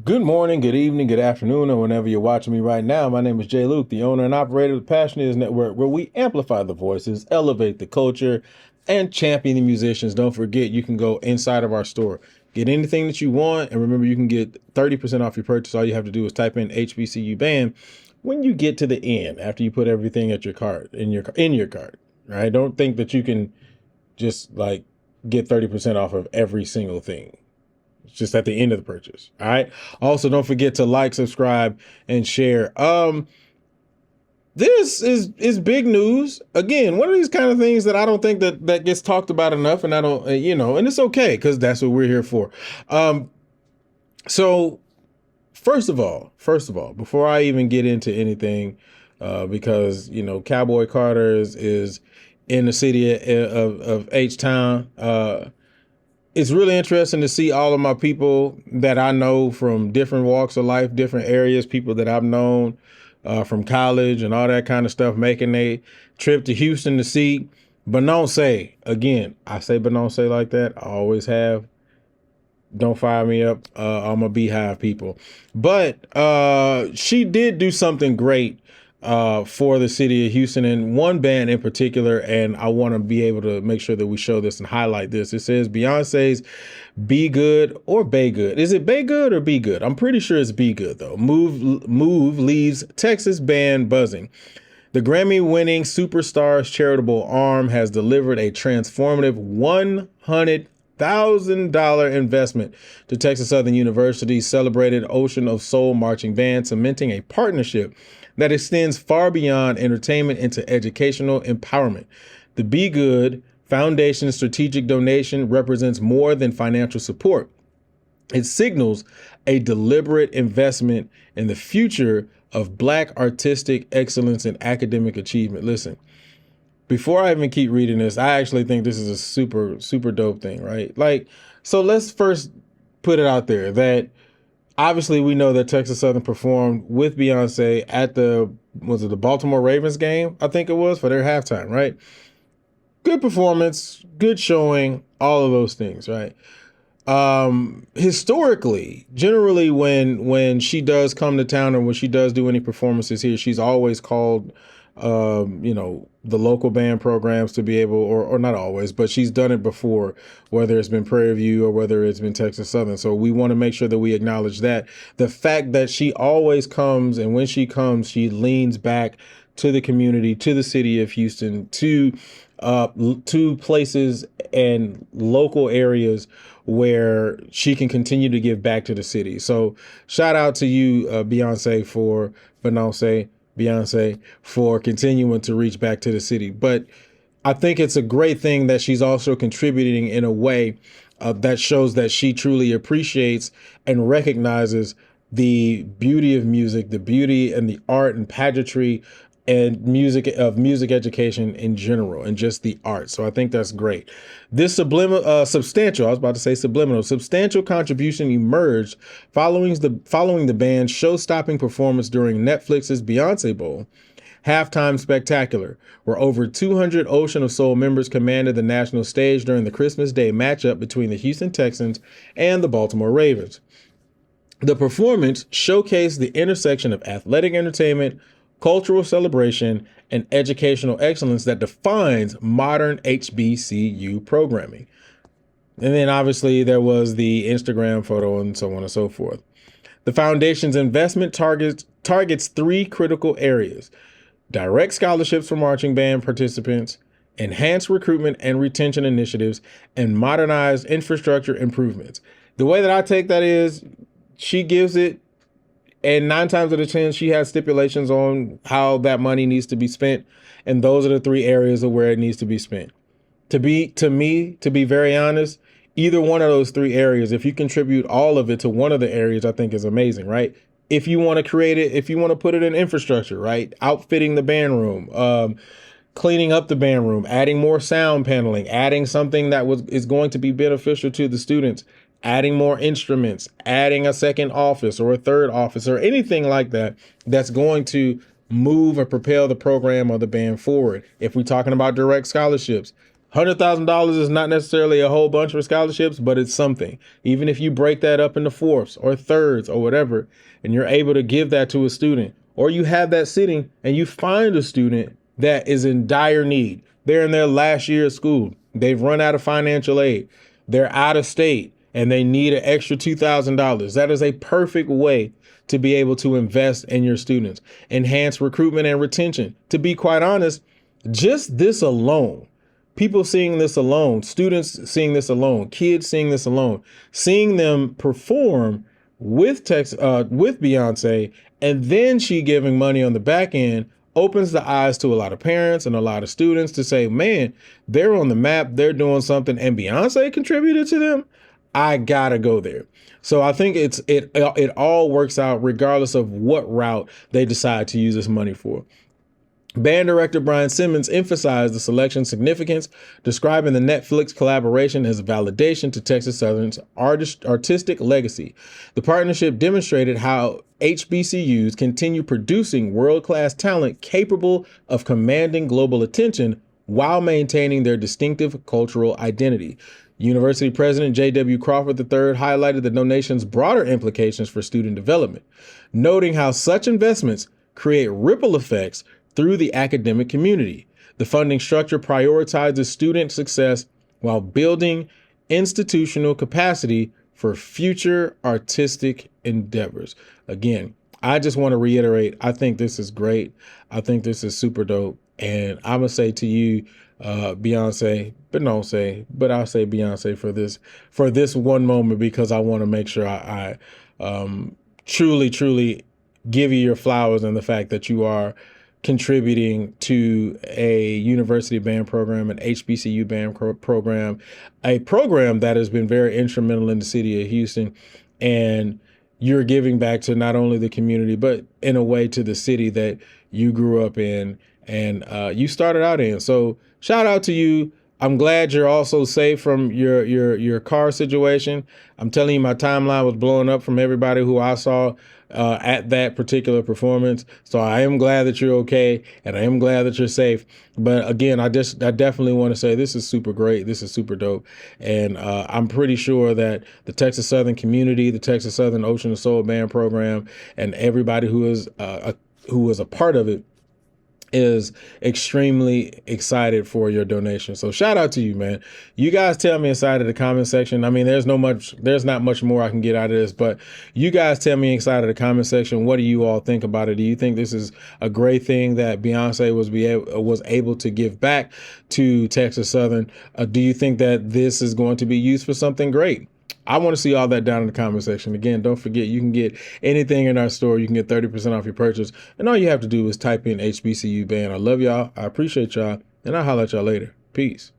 Good morning, good evening, good afternoon, or whenever you're watching me right now. My name is Jay Luke, the owner and operator of the Passion Is Network, where we amplify the voices, elevate the culture, and champion the musicians. Don't forget, you can go inside of our store, get anything that you want, and remember, you can get 30% off your purchase. All you have to do is type in HBCU band when you get to the end, after you put everything at your cart in your cart. Right? Don't think that you can just like get 30% off of every single thing. It's just at the end of the purchase. All right. Also, don't forget to like, subscribe, and share. This is big news. Again, one of these kind of things that I don't think that gets talked about enough, and I don't, and it's okay because that's what we're here for. Um, so first of all, before I even get into anything, because Cowboy Carter is in the city of H Town. It's really interesting to see all of my people that I know from different walks of life, different areas, people that I've known from college and all that kind of stuff, making a trip to Houston to see Beyonce. Again, I say Beyonce like that. I always have. Don't fire me up. I'm a Beehive people. But she did do something great for the city of Houston and one band in particular. And I want to be able to make sure that we show this and highlight this. It says Beyonce's Be Good or Bay Good. Is it Bay Good or Be Good? I'm pretty sure it's Be Good, though. Move leaves Texas band buzzing. The Grammy-winning Superstars charitable arm has delivered a transformative $100,000 investment to Texas Southern University's celebrated Ocean of Soul marching band, cementing a partnership that extends far beyond entertainment into educational empowerment. The Be Good Foundation's strategic donation represents more than financial support. It signals a deliberate investment in the future of Black artistic excellence and academic achievement. Listen, before I even keep reading this, I actually think this is a super, super dope thing, right? So let's first put it out there that obviously we know that Texas Southern performed with Beyonce at the Baltimore Ravens game, I think it was, for their halftime, right? Good performance, good showing, all of those things, right? Historically, generally when she does come to town or when she does do any performances here, she's always called the local band programs to be able, or not always, but she's done it before, whether it's been Prairie View or whether it's been Texas Southern. So we want to make sure that we acknowledge that. The fact that she always comes, and when she comes, she leans back to the community, to the city of Houston, to places and local areas where she can continue to give back to the city. So shout out to you, Beyonce, for continuing to reach back to the city. But I think it's a great thing that she's also contributing in a way that shows that she truly appreciates and recognizes the beauty of music, the beauty and the art and pageantry and music education in general, and just the art. So I think that's great. This substantial contribution emerged following the band's show-stopping performance during Netflix's Beyonce Bowl halftime spectacular, where over 200 Ocean of Soul members commanded the national stage during the Christmas Day matchup between the Houston Texans and the Baltimore Ravens. The performance showcased the intersection of athletic entertainment, cultural celebration, and educational excellence that defines modern HBCU programming. And then obviously there was the Instagram photo and so on and so forth. The foundation's investment targets three critical areas: direct scholarships for marching band participants, enhanced recruitment and retention initiatives, and modernized infrastructure improvements. The way that I take that is she gives it, and 9 times out of 10, she has stipulations on how that money needs to be spent. And those are the three areas of where it needs to be spent. To be very honest, either one of those three areas, if you contribute all of it to one of the areas, I think is amazing, right? If you want to create it, if you want to put it in infrastructure, right? Outfitting the band room, cleaning up the band room, adding more sound paneling, adding something that is going to be beneficial to the students, adding more instruments, adding a second office or a third office or anything like that that's going to move or propel the program or the band forward. If we're talking about direct scholarships, $100,000 is not necessarily a whole bunch for scholarships, but it's something. Even if you break that up into fourths or thirds or whatever, and you're able to give that to a student, or you have that sitting and you find a student that is in dire need. They're in their last year of school. They've run out of financial aid. They're out of state and they need an extra $2,000. That is a perfect way to be able to invest in your students, enhance recruitment and retention. To be quite honest, just this alone, people seeing this alone, students seeing this alone, kids seeing this alone, seeing them perform with with Beyonce, and then she giving money on the back end opens the eyes to a lot of parents and a lot of students to say, man, they're on the map, they're doing something, and Beyonce contributed to them. I gotta go there. So I think it all works out regardless of what route they decide to use this money for. Band director Brian Simmons emphasized the selection's significance, describing the Netflix collaboration as a validation to Texas Southern's artistic legacy. The partnership demonstrated how HBCUs continue producing world-class talent capable of commanding global attention while maintaining their distinctive cultural identity. University President J.W. Crawford III highlighted the donation's broader implications for student development, noting how such investments create ripple effects through the academic community. The funding structure prioritizes student success while building institutional capacity for future artistic endeavors. Again, I just want to reiterate, I think this is great. I think this is super dope. And I'm going to say to you, Beyonce, but I'll say Beyonce for this one moment, because I want to make sure I truly give you your flowers and the fact that you are contributing to a university band program, an HBCU band program, a program that has been very instrumental in the city of Houston. And you're giving back to not only the community, but in a way to the city that you grew up in and you started out in. So shout out to you. I'm glad you're also safe from your car situation. I'm telling you, my timeline was blowing up from everybody who I saw at that particular performance. So I am glad that you're okay, and I am glad that you're safe. But again, I definitely want to say this is super great. This is super dope. And I'm pretty sure that the Texas Southern community, the Texas Southern Ocean of Soul Band program, and everybody who is a part of it is extremely excited for your donation. So shout out to you, man. You guys tell me inside of the comment section. I mean, there's not much more I can get out of this, but you guys tell me inside of the comment section, what do you all think about it? Do you think this is a great thing that Beyonce was able to give back to Texas Southern? Do you think that this is going to be used for something great? I want to see all that down in the comment section. Again, don't forget, you can get anything in our store. You can get 30% off your purchase. And all you have to do is type in HBCU band. I love y'all. I appreciate y'all. And I'll holler at y'all later. Peace.